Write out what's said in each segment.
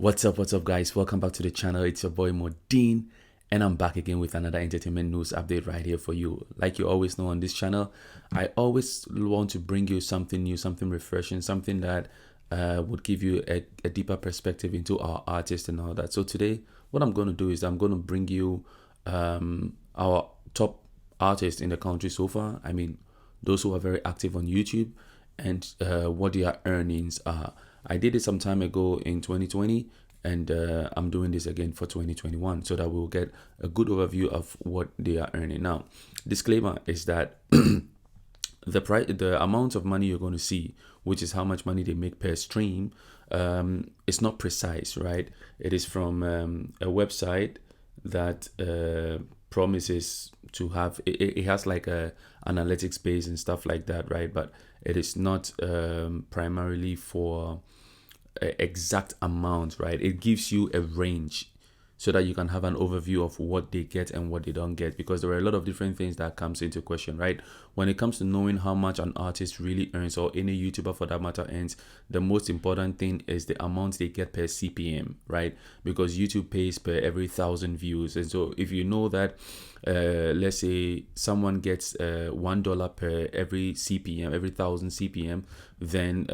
What's up, guys? Welcome back to the channel. It's your boy Mordin, and I'm back again with another entertainment news update right here for you. Like you always know on this channel, I always want to bring you something new, something refreshing, something that would give you a deeper perspective into our artists and all that. So today, what I'm going to do is I'm going to bring you our top artists in the country so far. I mean, those who are very active on YouTube and what their earnings are. I did it some time ago in 2020, and I'm doing this again for 2021 so that we'll get a good overview of what they are earning. Now, disclaimer is that the amount of money you're going to see, which is how much money they make per stream, it's not precise, right? It is from a website that promises to have it has like a analytics base and stuff like that, right? But it is not primarily for exact amount, right? It gives you a range so that you can have an overview of what they get and what they don't get, because there are a lot of different things that comes into question, right? When it comes to knowing how much an artist really earns, or any YouTuber for that matter earns, the most important thing is the amount they get per CPM, right? Because YouTube pays per every 1,000 views. And so if you know that let's say someone gets $1 per every CPM, every 1,000 CPM, then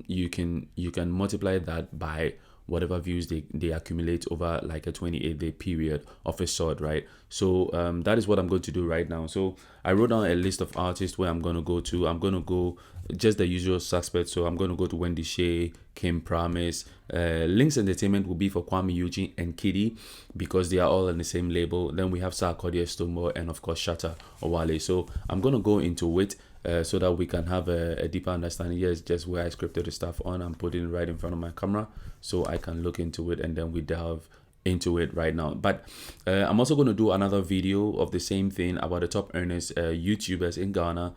you can multiply that by whatever views they accumulate over like a 28-day period of a sort, right? So that is what I'm going to do right now. So I wrote down a list of artists where I'm going to go to. I'm going to go just the usual suspects. So I'm going to go to Wendy, Shay, Kim Promise. Lynx Entertainment will be for Kuami, Eugene, and Kidi, because they are all on the same label. Then we have Sarkodie, Stonebwoy, and of course Shatta Wale. So I'm going to go into it so that we can have a deeper understanding. Here's just where I scripted the stuff on. I'm putting it right in front of my camera so I can look into it, and then we delve into it right now. But I'm also going to do another video of the same thing about the top earners, YouTubers in Ghana,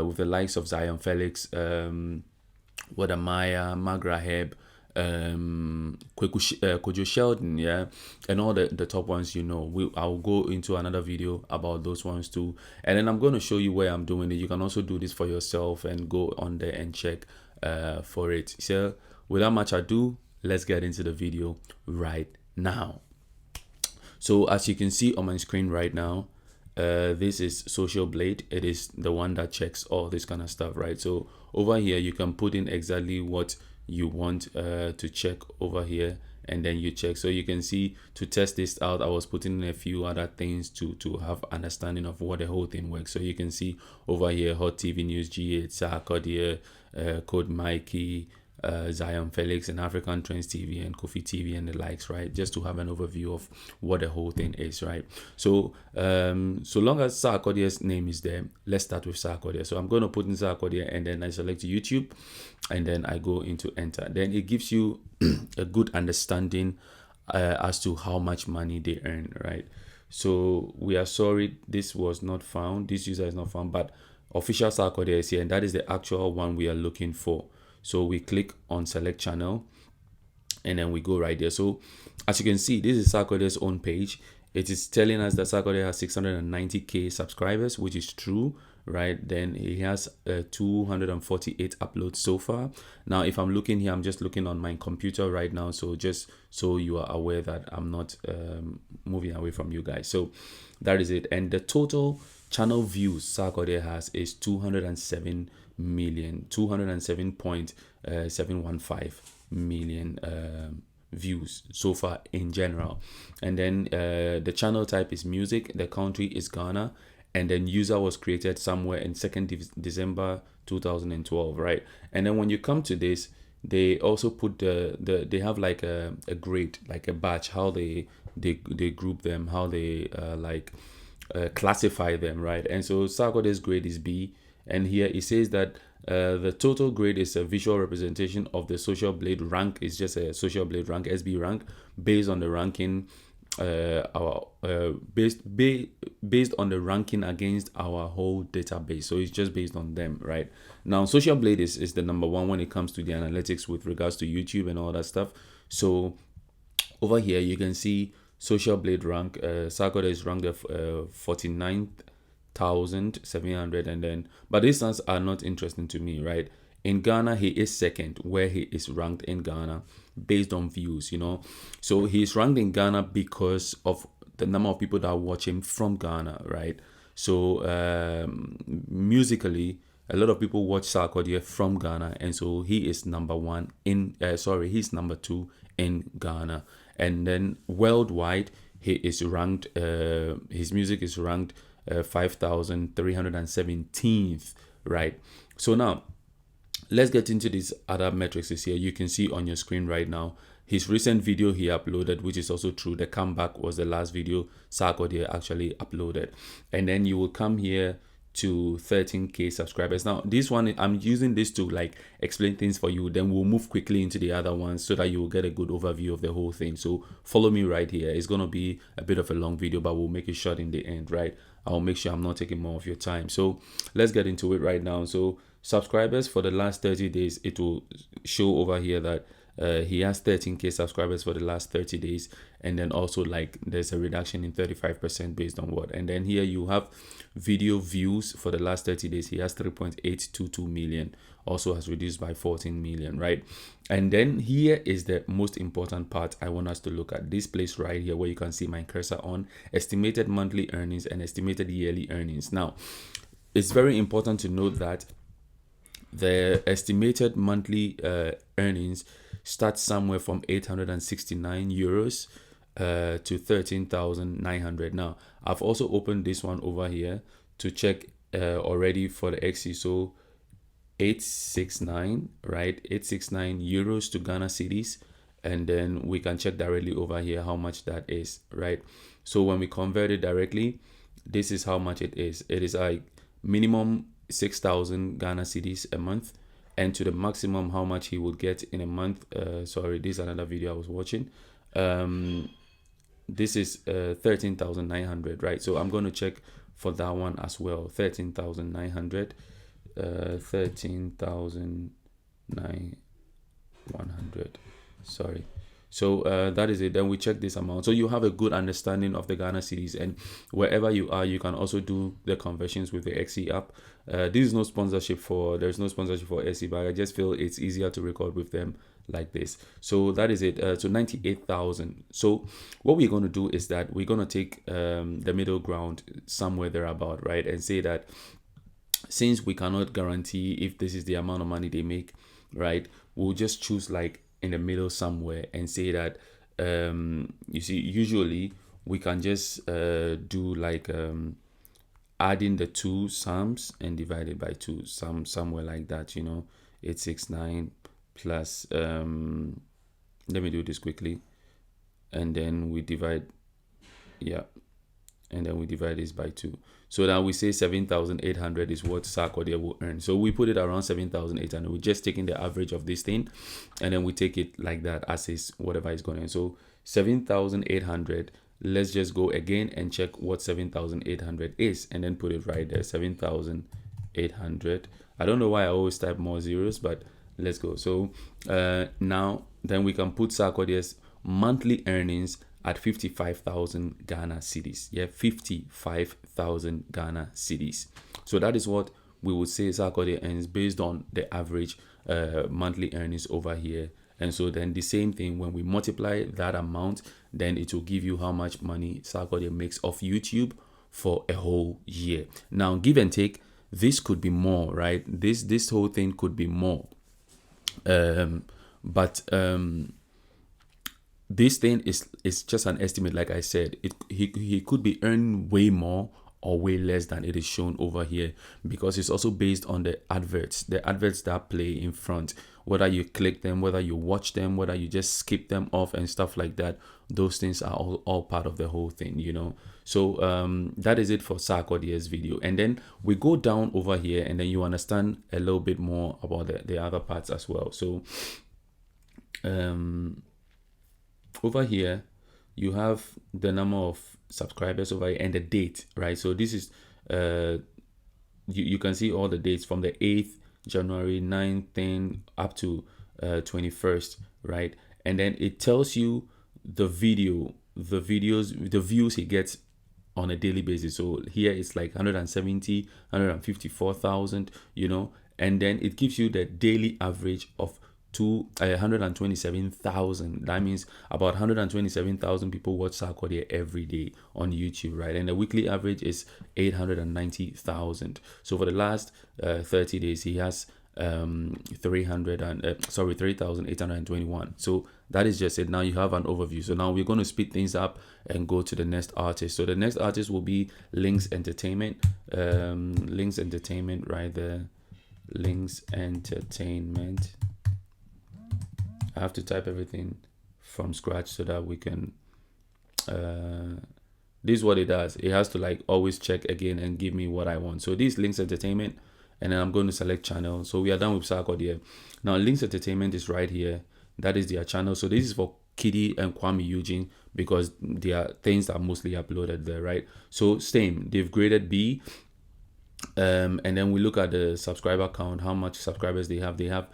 with the likes of Zion Felix, Wadamaya, Magra Heb, Kojo Sheldon, yeah, and all the top ones. I'll go into another video about those ones too, and then I'm going to show you where I'm doing it. You can also do this for yourself and go on there and check for it. So without much ado, let's get into the video right now. So as you can see on my screen right now, this is Social Blade. It is the one that checks all this kind of stuff, right? So over here you can put in exactly what you want to check over here, and then you check. So you can see, to test this out, I was putting in a few other things to have understanding of what the whole thing works. So you can see over here Hot TV News, G8, Sarkodie, Code Mikey, Zion Felix, and African Trends TV, and Kofi TV, and the likes, right? Just to have an overview of what the whole thing is, right? So so long as Sarkodie's name is there, let's start with Sarkodie. So I'm going to put in Sarkodie, and then I select YouTube, and then I go into enter. Then it gives you a good understanding as to how much money they earn, right? So we are sorry this was not found, this user is not found, but official Sarkodie is here, and that is the actual one we are looking for. So we click on select channel, and then we go right there. So as you can see, this is Sarkodie's own page. It is telling us that Sarkodie has 690k subscribers, which is true, right? Then he has 248 uploads so far. Now if I'm looking here, I'm just looking on my computer right now, so just so you are aware that I'm not moving away from you guys. So that is it. And the total channel views Sarkodie has is 207.715 million views so far in general. And then the channel type is music, the country is Ghana, and then user was created somewhere in 2nd December 2012, right? And then when you come to this, they also put they have like a grade, like a batch, how they group them, how they classify them, right? And so Sarkodie's grade is B, and here it says that the total grade is a visual representation of the Social Blade rank. Is just a Social Blade rank, SB rank, based on the ranking based on the ranking against our whole database. So it's just based on them, right? Now Social Blade is the number one when it comes to the analytics with regards to YouTube and all that stuff. So over here you can see Social Blade rank, Sarkodie is ranked at 49,700, and then, but these ones are not interesting to me, right? In Ghana, he is second, where he is ranked in Ghana. based on views, you know. So he's ranked in Ghana because of the number of people that watch him from Ghana, right? So musically, a lot of people watch Sarkodie from Ghana, and so he is number one in. He's number two in Ghana, and then worldwide he is ranked. His music is ranked 5,317th, right? So now let's get into these other metrics here. You can see on your screen right now his recent video he uploaded, which is also true. The comeback was the last video Sarkodie actually uploaded. And then you will come here to 13k subscribers. Now this one, I'm using this to like explain things for you, then we'll move quickly into the other ones so that you will get a good overview of the whole thing. So follow me right here. It's going to be a bit of a long video, but we'll make it short in the end, right? I'll make sure I'm not taking more of your time. So let's get into it right now. So subscribers for the last 30 days, it will show over here that he has 13k subscribers for the last 30 days, and then also like there's a reduction in 35% based on what. And then here you have video views for the last 30 days. He has 3.822 million, also has reduced by 14 million, right? And then here is the most important part I want us to look at, this place right here where you can see my cursor on estimated monthly earnings and estimated yearly earnings. Now it's very important to note that the estimated monthly earnings starts somewhere from 869 euros to 13,900. Now I've also opened this one over here to check already for the XC. So 869, right? 869 euros to Ghana cedis, and then we can check directly over here how much that is, right? So when we convert it directly, this is how much it is. It is like minimum 6,000 Ghana cedis a month, and to the maximum how much he would get in a month. Sorry, this is another video I was watching. This is 13,900, right? So I'm going to check for that one as well. 13,900, 13,900. Sorry. So that is it. Then we check this amount. So you have a good understanding of the Ghana cedis, and wherever you are, you can also do the conversions with the XE app. This is no sponsorship for, there's no sponsorship for XE, but I just feel it's easier to record with them like this. So that is it. So 98,000. So what we're going to do is that we're going to take the middle ground somewhere there about, right? And say that since we cannot guarantee if this is the amount of money they make, right? We'll just choose like in the middle somewhere and say that you see, usually we can just do like adding the two sums and divide it by two, somewhere like that, you know. 869 plus let me do this quickly, and then we divide, yeah, and then we divide this by 2. So now we say 7,800 is what Sarkodie will earn. So we put it around 7,800. We're just taking the average of this thing, and then we take it like that as is whatever is going on. So 7,800. Let's just go again and check what 7,800 is, and then put it right there. 7,800. I don't know why I always type more zeros, but let's go. So now then we can put Sarkodie's monthly earnings at 55,000 Ghana cedis. Yeah, 55,000 Ghana cedis. So that is what we would say Sarkodie earns based on the average monthly earnings over here. And so then the same thing, when we multiply that amount, then it will give you how much money Sarkodie makes off YouTube for a whole year. Now, give and take, this could be more, right? This whole thing could be more. But this thing is just an estimate. Like I said, he could be earning way more or way less than it is shown over here, because it's also based on the adverts that play in front, whether you click them, whether you watch them, whether you just skip them off and stuff like that. Those things are all part of the whole thing, you know. So that is it for Sarkodie's video. And then we go down over here, and then you understand a little bit more about the other parts as well. So over here you have the number of subscribers over here and the date, right? So this is you can see all the dates from the 8th January, 9th, 10 up to 21st, right? And then it tells you the views he gets on a daily basis. So here it's like 154,000, you know, and then it gives you the daily average of 127,000. That means about 127,000 people watch Sarkodie every day on YouTube, right? And the weekly average is 890,000. So for the last 30 days, he has 3,821. So that is just it. Now you have an overview. So now we're going to speed things up and go to the next artist. So the next artist will be Lynx Entertainment. Lynx Entertainment right there. Lynx Entertainment. I have to type everything from scratch so that we can this is what it does. It has to like always check again and give me what I want. So this Lynx Entertainment, and then I'm going to select channel. So we are done with Sarkodie. Now Lynx Entertainment is right here. That is their channel. So this is for Kidi and Kuami Eugene because their things are mostly uploaded there, right? So same, they've graded B. And then we look at the subscriber count, how much subscribers they have. They have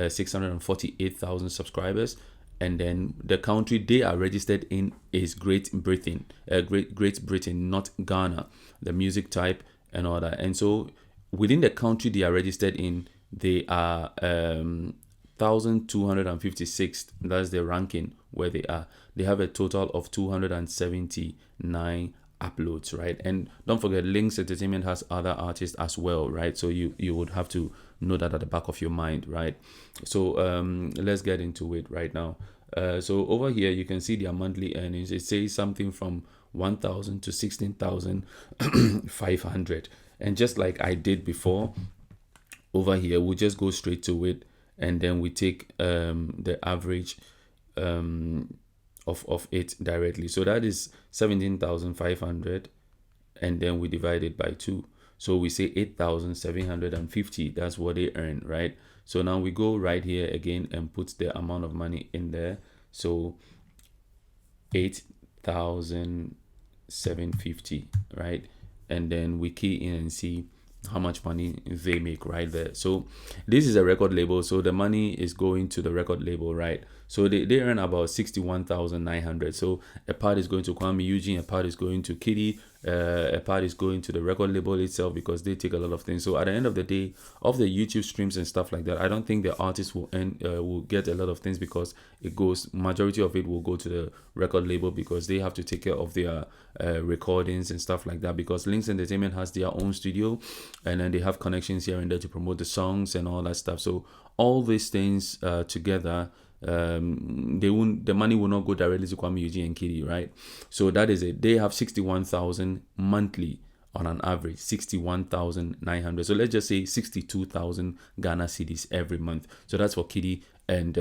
648,000 subscribers. And then the country they are registered in is Great Britain, Great Britain, not Ghana, the music type and all that. And so within the country they are registered in, they are 1,256. That's the ranking where they are. They have a total of 279 uploads, right? And don't forget, Lynx Entertainment has other artists as well, right? So you would have to know that at the back of your mind, right? So let's get into it right now. So over here you can see their monthly earnings. It says something from 1,000 to 16,500. And just like I did before, over here we'll just go straight to it, and then we take the average of it directly. So that is 17,500, and then we divide it by 2. So we say 8,750. That's what they earn, right? So now we go right here again and put the amount of money in there. So 8,750, right? And then we key in and see how much money they make right there. So this is a record label, so the money is going to the record label, right? So they earn about 61,900. So a part is going to Kuami Eugene, a part is going to Kidi, a part is going to the record label itself because they take a lot of things. So at the end of the day, of the YouTube streams and stuff like that, I don't think the artist will will get a lot of things because it goes, majority of it will go to the record label because they have to take care of their recordings and stuff like that, because Lynx Entertainment has their own studio and then they have connections here and there to promote the songs and all that stuff. So all these things together, the money will not go directly to Kuami Eugene and Kidi, right? So that is it. They have 61,000 monthly on an average, 61,900. So let's just say 62,000 Ghana cedis every month. So that's for Kidi. And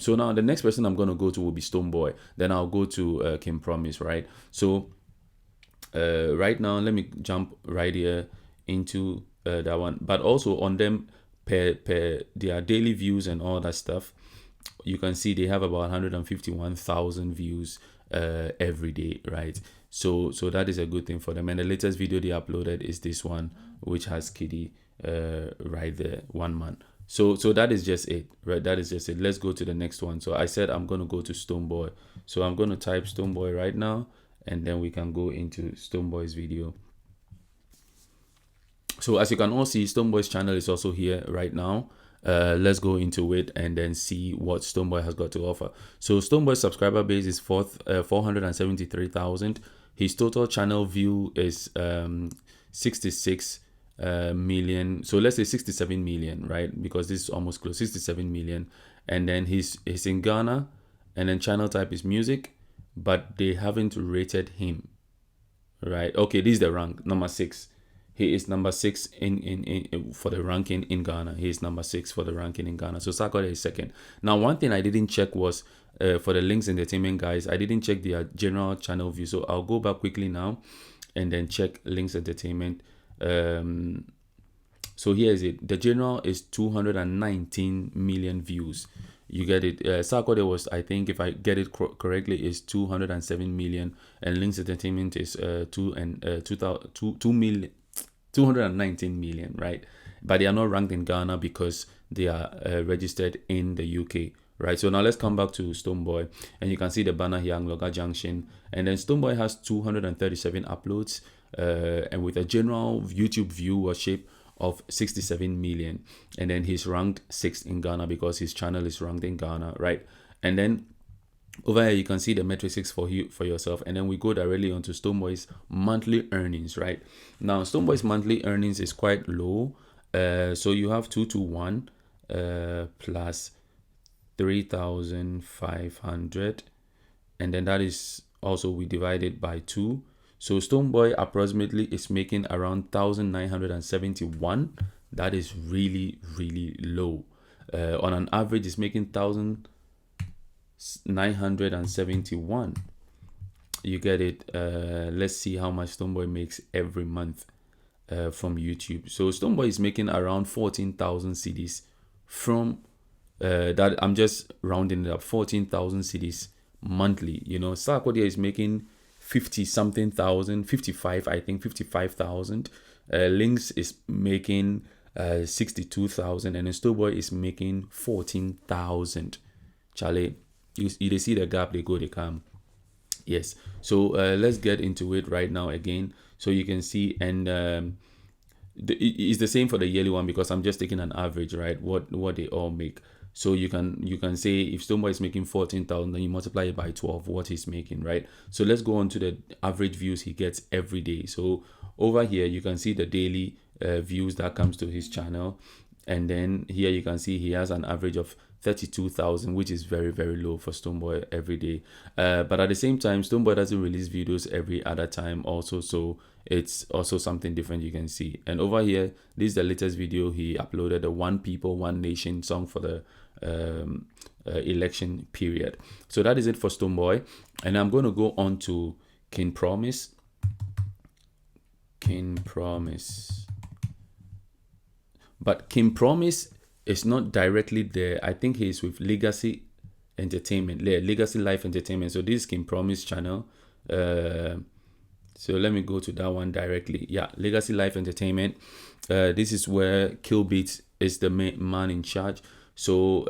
so now the next person I'm going to go to will be Stonebwoy. Then I'll go to Kim Promise, right? So right now, let me jump right here into that one. But also on them, per their daily views and all that stuff, you can see they have about 151,000 views every day, right? So that is a good thing for them. And the latest video they uploaded is this one, which has Kidi right there, 1 month. So that is just it, right? That is just it. Let's go to the next one. So I said I'm going to go to Stonebwoy. So I'm going to type Stonebwoy right now, and then we can go into Stonebwoy's video. So as you can all see, Stonebwoy's channel is also here right now. Let's go into it and then see what Stonebwoy has got to offer. So Stonebwoy's subscriber base is 473,000. His total channel view is 66 million. So let's say 67 million, right? Because this is almost close, 67 million. And then he's in Ghana, and then channel type is music, but they haven't rated him, right? Okay, this is the rank, number 6. He is number 6 in for the ranking in Ghana. He is number 6 for the ranking in Ghana. So Sarkodie is second. Now, one thing I didn't check was for the Lynx Entertainment guys, I didn't check their general channel view. So I'll go back quickly now and then check Lynx Entertainment. So here is it. The general is 219 million views. You get it. Sarkodie was, I think, if I get it correctly, is 207 million, and Lynx Entertainment is 219 million, right? But they are not ranked in Ghana because they are registered in the UK, right? So now let's come back to Stonebwoy, and you can see the banner here, Angloga Junction, and then Stonebwoy has 237 uploads, and with a general YouTube viewership of 67 million, and then he's ranked 6th in Ghana because his channel is ranked in Ghana, right? And then over here you can see the metrics for yourself, and then we go directly onto Stonebwoy's monthly earnings. Right now, Stonebwoy's monthly earnings is quite low. So you have 221 plus 3,500, and then that is also, we divide it by 2. So Stonebwoy approximately is making around 1,971. That is really low. On an average, it's making 1,971. You get it. Let's see how much Stonebwoy makes every month from YouTube. So Stonebwoy is making around 14,000 cedis from that. I'm just rounding it up, 14,000 cedis monthly. You know, Sarkodie is making 50 something thousand, 55, I think 55,000. Lynx is making 62,000, and then Stonebwoy is making 14,000. Charlie, you see the gap, they go, they come. Yes. So let's get into it right now again, so you can see. And it's the same for the yearly one, because I'm just taking an average, right? What they all make. So you can say if Stonebwoy is making 14,000, then you multiply it by 12, what he's making, right? So let's go on to the average views he gets every day. So over here you can see the daily views that comes to his channel, and then here you can see he has an average of 32,000, which is very low for Stonebwoy every day. But at the same time, Stonebwoy doesn't release videos every other time also, so it's also something different you can see. And over here, this is the latest video he uploaded, the One People One Nation song for the election period. So that is it for Stonebwoy, and I'm going to go on to King Promise. But King Promise is not directly there. I think he's with Legacy Entertainment, Legacy Life Entertainment. So this is King Promise channel. So let me go to that one directly. Yeah, Legacy Life Entertainment. This is where Killbeats is the main man in charge. So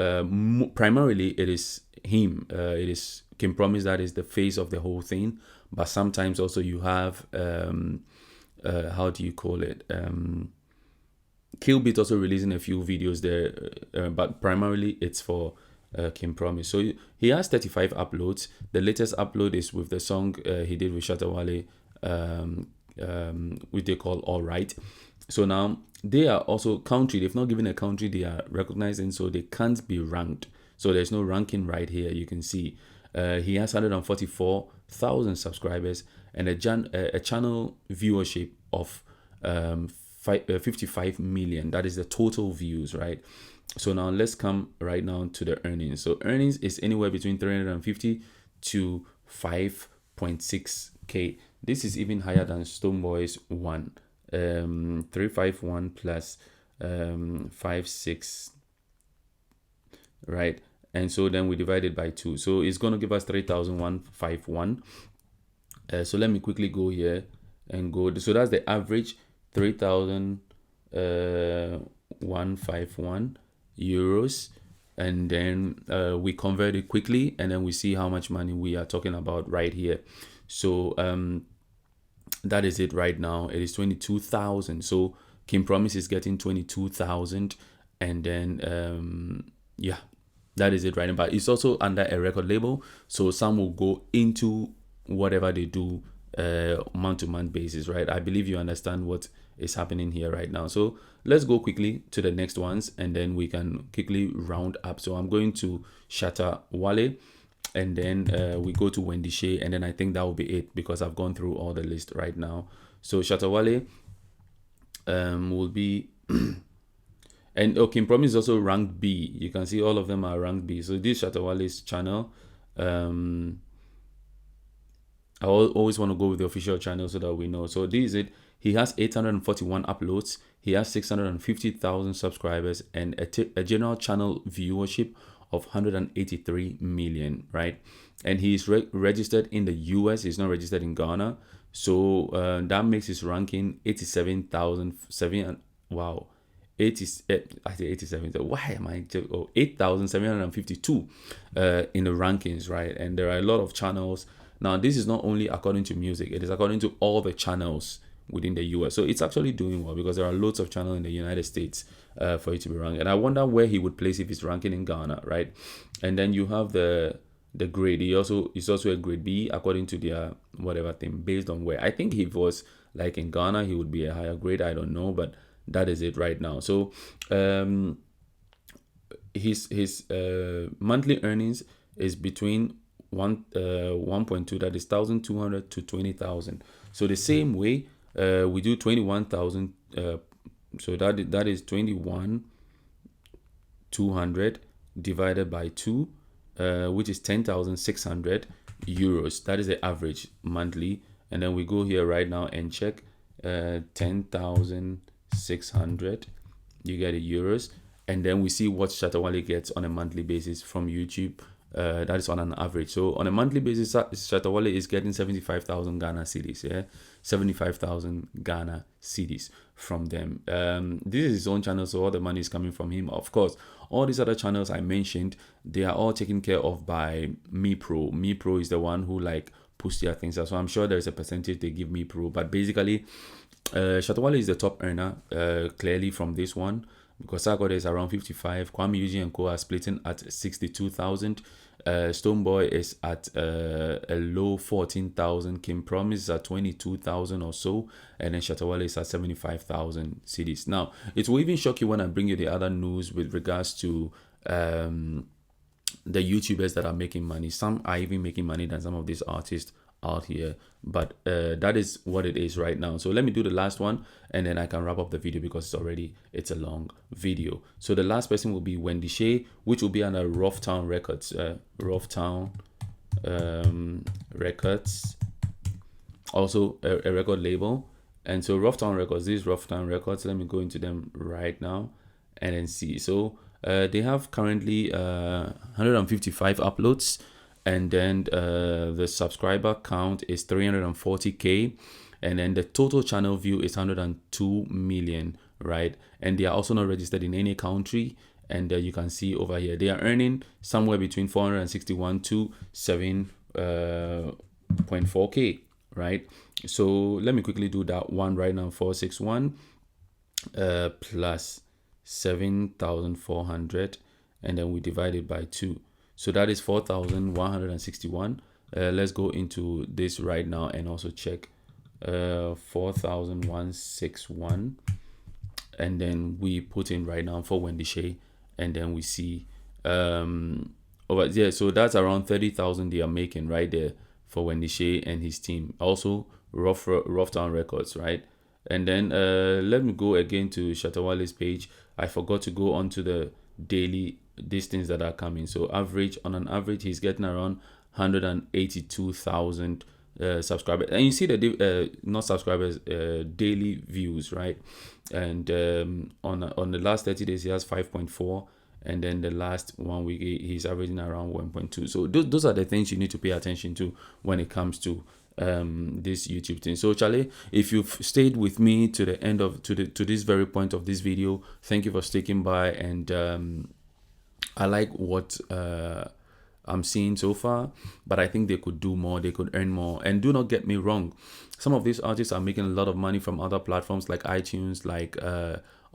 primarily it is him. It is King Promise that is the face of the whole thing. But sometimes also you have how do you call it? Killbeats also releasing a few videos there, but primarily it's for King Promise. So he has 35 uploads. The latest upload is with the song he did with Shatta Wale, which they call All Right. So now they are also country. They've not given a country they are recognizing, so they can't be ranked. So there's no ranking right here. You can see he has 144,000 subscribers and a channel viewership of 55 million. That is the total views, right? So now let's come right now to the earnings. So earnings is anywhere between 350 to 5.6k. This is even higher than Stonebwoy's one. 351 plus 56, right? And so then we divide it by 2, so it's going to give us 3,151. So let me quickly go here and go. So that's the average, 3,151 euros, and then we convert it quickly, and then we see how much money we are talking about right here. So that is it right now. It is 22,000. So King Promise is getting 22,000, and then yeah, that is it right now. But it's also under a record label, so some will go into whatever they do month-to-month basis, right? I believe you understand what is happening here right now. So let's go quickly to the next ones, and then we can quickly round up. So I'm going to Shatta Wale, and then we go to Wendy, Shay, and then I think that will be it, because I've gone through all the list right now. So Shatta Wale will be and King Promise is also ranked B. You can see all of them are ranked B. So this Shatta Wale's channel. I always want to go with the official channel so that we know. So this is it. He has 841 uploads. He has 650,000 subscribers and a general channel viewership of 183 million, right? And he's registered in the US. He's not registered in Ghana. So that makes his ranking 87,007. Wow. I say 87. Why am I? 8,752 in the rankings, right? And there are a lot of channels. Now, this is not only according to music, it is according to all the channels within the US. So it's actually doing well because there are loads of channels in the United States for it to be ranked. And I wonder where he would place if he's ranking in Ghana, right? And then you have the grade. Is also a grade B according to their whatever thing, based on where. I think if it was like in Ghana, he would be a higher grade. I don't know, but that is it right now. So his monthly earnings is between 1.2, that is 1,200 to 20,000. So the same way we do 21,000. So that is 21,200 divided by 2, which is 10,600 euros. That is the average monthly. And then we go here right now and check 10,600. You get it, euros. And then we see what Shatta Wale gets on a monthly basis from YouTube. That is on an average. So on a monthly basis, Shatta Wale is getting 75,000 Ghana cedis. Yeah, 75,000 Ghana cedis from them. This is his own channel, so all the money is coming from him. Of course, all these other channels I mentioned, they are all taken care of by MePro. MePro is the one who like push their things out. So I'm sure there's a percentage they give MePro, but basically, Shatta Wale is the top earner, clearly from this one. Because Sarkodie is around 55, Kuami, Eugene and Co are splitting at 62,000. Stonebwoy is at a low 14,000. Kim Promise is at 22,000 or so, and then Shatta Wale is at 75,000 cedis. Now, it will even shock you when I bring you the other news with regards to the YouTubers that are making money. Some are even making money than some of these artists out here, but that is what it is right now. So let me do the last one and then I can wrap up the video because it's a long video. So the last person will be Wendy Shay, which will be under Rufftown Records. Rufftown Records, also a record label. And so Rufftown Records, these Rufftown Records, let me go into them right now and then see. So they have currently 155 uploads. And then the subscriber count is 340K, and then the total channel view is 102 million, right? And they are also not registered in any country. And you can see over here they are earning somewhere between 461 to 7.4K, right? So let me quickly do that one right now. 461 plus 7,400, and then we divide it by 2. So that is 4,161. Let's go into this right now and also check 4,161. And then we put in right now for Wendy Shay. And then we see over there. So that's around 30,000 they are making right there for Wendy Shay and his team. Also Rufftown Records, right? And then let me go again to Shatta Wale's page. I forgot to go onto the daily these things that are coming. So on an average he's getting around 182,000 subscribers, and you see the not subscribers, daily views, right? And on the last 30 days he has 5.4, and then the last 1 week he's averaging around 1.2. So those are the things you need to pay attention to when it comes to this YouTube thing. So Charlie, if you've stayed with me to the end of to this very point of this video, thank you for sticking by. And I like what I'm seeing so far, but I think they could do more, they could earn more. And do not get me wrong, some of these artists are making a lot of money from other platforms like iTunes, like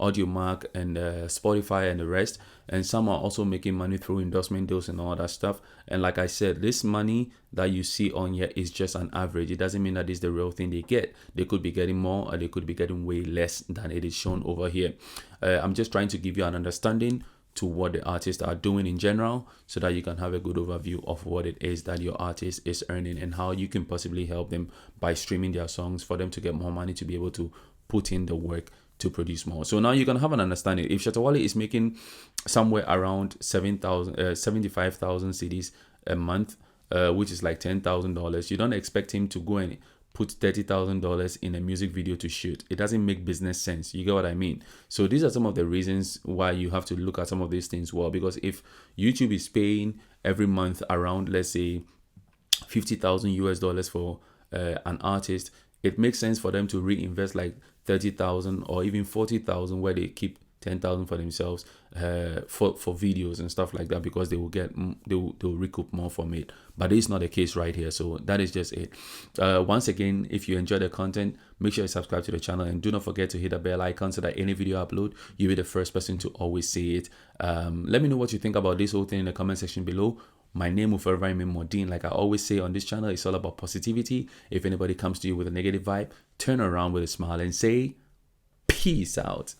AudioMark and Spotify and the rest, and some are also making money through endorsement deals and all that stuff. And like I said, this money that you see on here is just an average. It doesn't mean that it's the real thing they get. They could be getting more, or they could be getting way less than it is shown over here. I'm just trying to give you an understanding to what the artists are doing in general, so that you can have a good overview of what it is that your artist is earning and how you can possibly help them by streaming their songs for them to get more money to be able to put in the work to produce more. So now you can have an understanding. If Shatta Wale is making somewhere around 75,000 cedis a month, which is like $10,000, you don't expect him to go and put $30,000 in a music video to shoot. It doesn't make business sense. You get what I mean? So these are some of the reasons why you have to look at some of these things well, because if YouTube is paying every month around, let's say, $50,000 for an artist, it makes sense for them to reinvest like 30,000 or even 40,000, where they keep 10,000 for themselves for videos and stuff like that, because they will get they'll recoup more from it. But it's not the case right here, so that is just it. Once again, if you enjoy the content, make sure you subscribe to the channel, and do not forget to hit the bell icon so that any video I upload, you'll be the first person to always see it. Let me know what you think about this whole thing in the comment section below. My name will forever remain Mordin. Like I always say on this channel, it's all about positivity. If anybody comes to you with a negative vibe, turn around with a smile and say peace out.